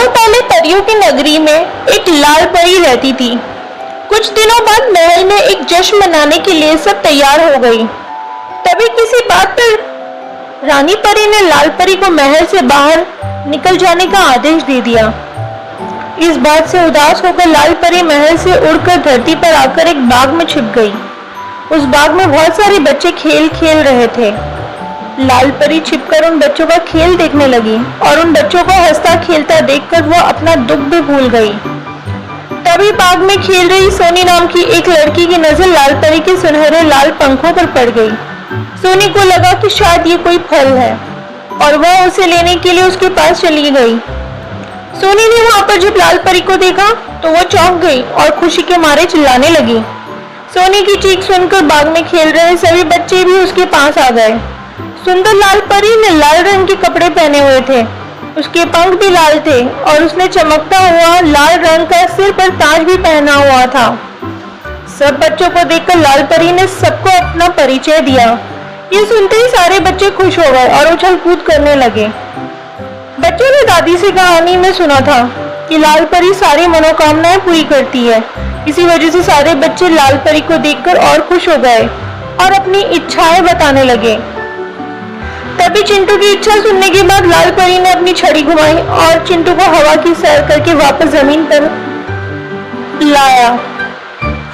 पहले परियों की नगरी में एक लाल परी रहती थी। कुछ दिनों बाद महल में एक जश्न मनाने के लिए सब तैयार हो गई। तभी किसी बात पर रानी परी ने लाल परी को महल से बाहर निकल जाने का आदेश दे दिया। इस बात से उदास होकर लाल परी महल से उड़कर धरती पर आकर एक बाग में छिप गई। उस बाग में बहुत सारे बच्चे खेल खेल रहे थे। लाल परी छिपकर उन बच्चों का खेल देखने लगी और उन बच्चों को हंसता खेलता देखकर वो अपना दुख भी भूल गई। तभी बाग में खेल रही सोनी नाम की एक लड़की की नजर लाल परी के सुनहरे लाल पंखों पर पड़ गई। सोनी को लगा कि शायद ये कोई फल है और वह उसे लेने के लिए उसके पास चली गई। सोनी ने वहां पर जब लाल परी को देखा तो वो चौंक गई और खुशी के मारे चिल्लाने लगी। सोनी की चीख सुनकर बाग में खेल रहे सभी बच्चे भी उसके पास आ गए। सुंदर लाल परी ने लाल रंग के कपड़े पहने हुए थे, उसके पंख भी लाल थे और उसने चमकता हुआ लाल रंग का सिर पर ताज भी पहना हुआ था। सब बच्चों को देखकर लाल परी ने सबको अपना परिचय दिया। ये सुनते ही सारे बच्चे खुश हो गए और उछल कूद करने लगे। बच्चों ने दादी से कहानी में सुना था कि लाल परी सारी मनोकामनाएं पूरी करती है। इसी वजह से सारे बच्चे लाल परी को देखकर और खुश हो गए और अपनी इच्छाएं बताने लगे। तभी चिंटू की इच्छा सुनने के बाद लाल परी ने अपनी छड़ी घुमाई और चिंटू को हवा की सैर करके वापस जमीन पर लाया।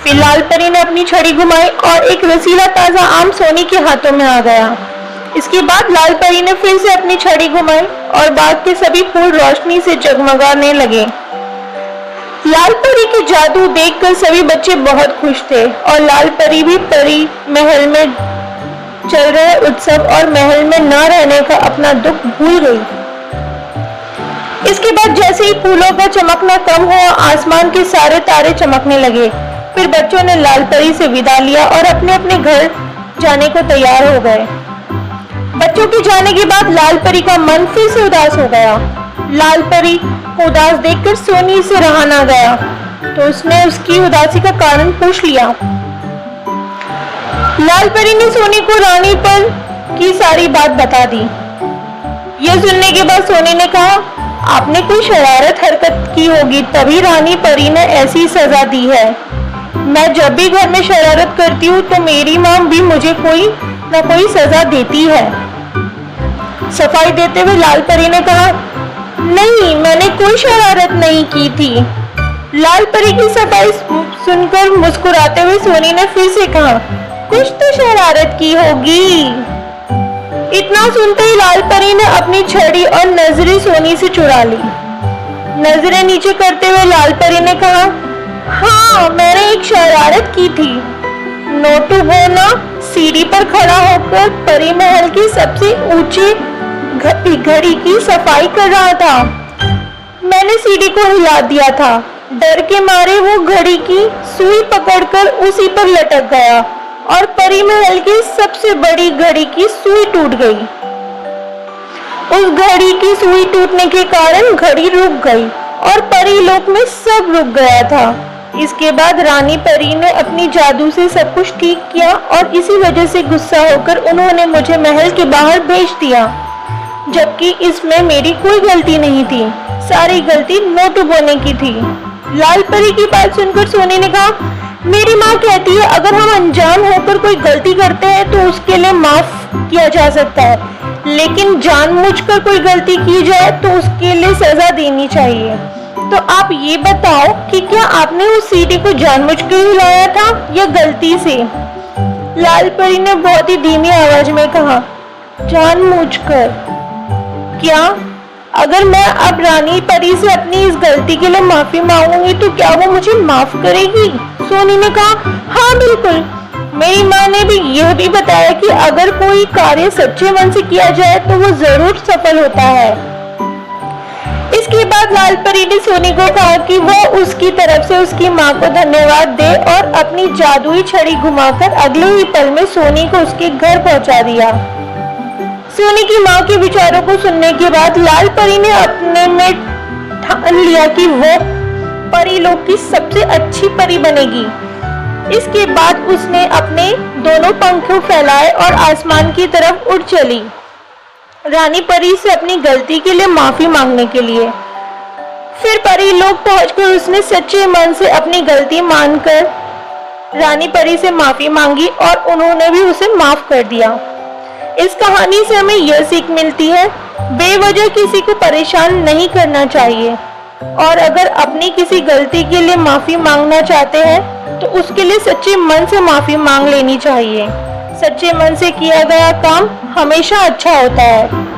फिर लाल परी ने अपनी छड़ी घुमाई और एक रसीला ताजा आम सोनी के हाथों में आ गया। इसके बाद लाल परी ने फिर से अपनी छड़ी घुमाई और बाग के सभी फूल रोशनी से जगमगाने लगे। लाल परी के जादू देखकर सभी बच्चे बहुत खुश थे और लाल परी भी परी महल में चल रहे उत्सव और महल में न रहने का अपना दुख भूल गई। इसके बाद जैसे ही फूलों का चमकना कम हुआ, आसमान के सारे तारे चमकने लगे। फिर बच्चों ने लाल परी से विदा लिया और अपने अपने घर जाने को तैयार हो गए। बच्चों के जाने के बाद लाल परी का मन फिर से उदास हो गया। लाल परी को उदास देखकर सोनी से रहा ना गया, तो उसने उसकी उदासी का कारण पूछ लिया। लाल परी ने सोनी को रानी पर की सारी बात बता दी। यह सुनने के बाद सोनी ने कहा, आपने कोई शरारत हरकत की होगी तभी रानी परी ने ऐसी सजा दी है। मैं जब भी घर में शरारत करती हूँ तो मेरी माँ भी मुझे कोई न कोई सजा देती है। सफाई देते हुए लाल परी ने कहा, नहीं, मैंने कोई शरारत नहीं की थी। लाल परी की सफाई सुनकर मुस्कुराते हुए सोनी ने फिर से कहा, कुछ तो शरारत की होगी। इतना सुनते ही लाल परी ने अपनी छड़ी और नजरें सोनी से चुरा ली। नजरें नीचे करते हुए लाल परी ने कहा, हाँ, मैंने एक शरारत की थी। नोटू बोना सीढ़ी पर खड़ा होकर परी महल की सबसे ऊंची घड़ी की सफाई कर रहा था। मैंने सीढ़ी को हिला दिया था। डर के मारे वो घड़ी की सुई पकड़कर उसी पर लटक गया और परी महल की सबसे बड़ी घड़ी की सुई टूट गई। उस घड़ी की सुई टूटने के कारण घड़ी रुक गई और परी लोक में सब रुक गया था। इसके बाद रानी परी ने अपनी जादू से सब कुछ ठीक किया और इसी वजह से गुस्सा होकर उन्होंने मुझे महल के बाहर भेज दिया, जबकि इसमें मेरी कोई गलती नहीं थी। सारी गलती नोटू बोने की थी। लाल परी की बात सुनकर सोनी ने कहा, मेरी माँ कहती है अगर हम अनजान होकर कोई गलती करते हैं तो उसके लिए माफ किया जा सकता है, लेकिन जानबूझकर कोई गलती की जाए तो उसके लिए सजा देनी चाहिए। तो आप ये बताओ कि क्या आपने उस सीढ़ी को जानबूझकर हिलाया था या गलती से? लाल परी ने बहुत ही धीमी आवाज में कहा, जानबूझकर। क्या? अगर मैं अब रानी परी से अपनी इस गलती के लिए माफी मांगूंगी तो क्या वो मुझे माफ करेगी? सोनी ने कहा, हाँ बिल्कुल। मेरी माँ ने भी यह भी बताया कि अगर कोई कार्य सच्चे मन से किया जाए तो वो जरूर सफल होता है। इसके बाद लाल परी ने सोनी को कहा कि वो उसकी तरफ से उसकी माँ को धन्यवाद दे और अपनी जादुई छड़ी घुमाकर अगले ही पल में सोनी को उसके घर पहुंचा दिया। सोनी की माँ के विचारों को सुनने के बाद लाल परी ने अपने में ठान लिया कि वो परी लोक की सबसे अच्छी परी बनेगी। इसके बाद उसने अपने दोनों पंख फैलाए और आसमान की तरफ उड़ चली, रानी परी से अपनी गलती के लिए माफी मांगने के लिए। फिर परी लोग पहुंचकर उसने सच्चे मन से अपनी गलती मानकर रानी परी से माफी मांगी और उन्होंने भी उसे माफ कर दिया। इस कहानी से हमें यह सीख मिलती है, बेवजह किसी को परेशान नहीं करना चाहिए और अगर अपनी किसी गलती के लिए माफी मांगना चाहते हैं तो उसके लिए सच्चे मन से माफी मांग लेनी चाहिए। सच्चे मन से किया गया काम हमेशा अच्छा होता है।